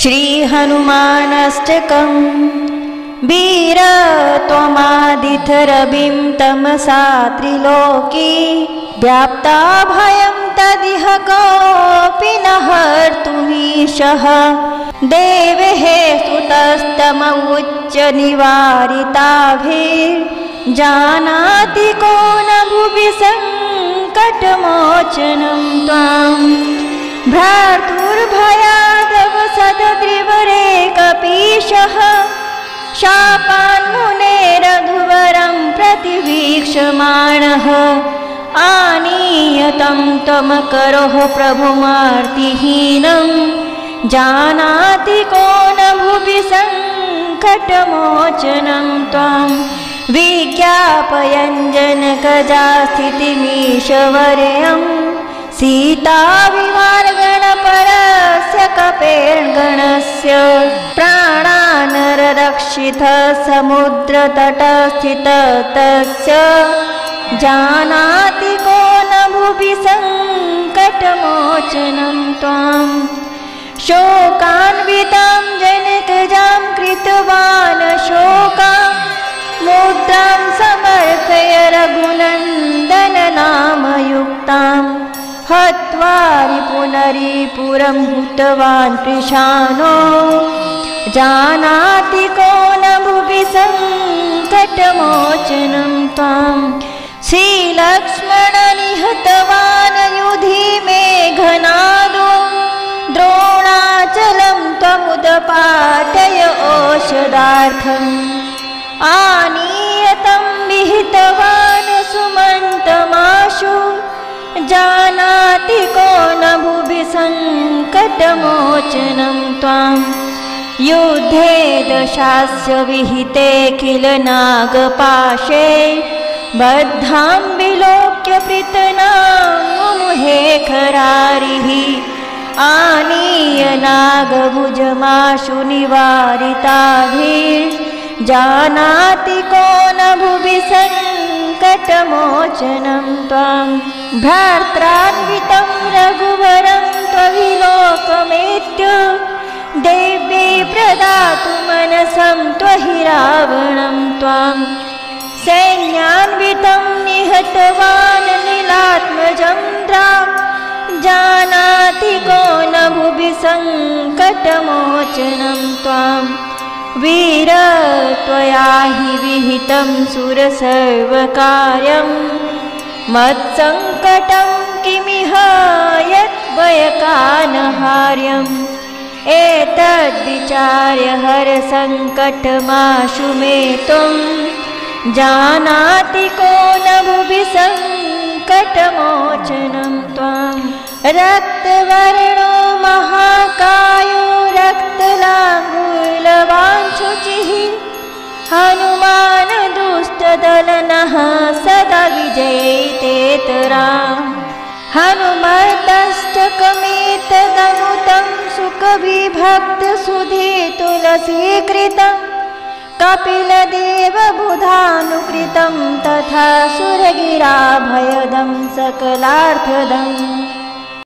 श्री हनुमानष्टकम् वीर त्वमादिथरविं तमसा त्रिलोकी व्याप्ता भयं तदिह कोऽपि न हर्तुमीशः देवः सुतस्तममुच्च निवारिताभिर्जानाति को न भुवि सङ्कटमोचनं त्वाम् भ्रातुर्भयादवसदद्रिवरे कपीशः शापान्मुनेरघुवरं प्रतिवीक्षमाणः आनीय तं त्वमकरोः प्रभुमार्तिहीनं जानाति को न भुवि सङ्कटमोचनं त्वां विज्ञापयञ्जनकजा स्थितिमीशवर्यम् सीताविमानगणपरस्य कपेर्गणस्य प्राणानररक्षितः समुद्रतटस्थितः तस्य जानाति को न भुवि सङ्कटमोचनं त्वां शोकान्वितां जनकजां कृतवान् शोकां मुद्रां समर्पय रघुनन्दन नामयुक्ताम् हत्वा रिपुनरिपुरं हुतवान् कृशानो जानाति को न भुवि सङ्कटमोचनं त्वां श्रीलक्ष्मणनिहतवान् युधि मेघनादो द्रोणाचलं त्वमुदपाटय औषधार्थम् आनीयतं विहितवान् सुमन्तमाशु जानाति को न भुवि सङ्कटमोचनं त्वां युद्धे दशास्य विहिते किल नागपाशे बद्धां विलोक्य पृतनां मुमुहे खरारिः आनीय नागभुजमाशु निवारिताभिर्जानाति को न भुवि सङ्कटमोचनं त्वां भ्रात्रान्वितं रघुवरं त्वविलोकमेत्य देव्यै प्रदातु मनसं त्वहि रावणं त्वां सैन्यान्वितं निहतवान् नीलात्मजं जानाति को न भुवि सङ्कटमोचनं त्वां वीर त्वया हि विहितं सुरसर्वकार्यं मत्सङ्कटं किमिह यद्भयकानहार्यम् एतद्विचार्य हरसङ्कटमाशु मे त्वं जानाति को न भुवि सङ्कटमोचनं त्वां रक्तवर्णो महाकायो रक्तलाङ्गुलवाञ्छुचिः हनुमान् दुष्टदलनः सदा विजयितेतराम् हनुमतष्टकमेतदनुतं सुखविभक्तसुधे तुलसीकृतं कपिलदेवबुधानुकृतं तथा सुरगिराभयदं सकलार्थदम्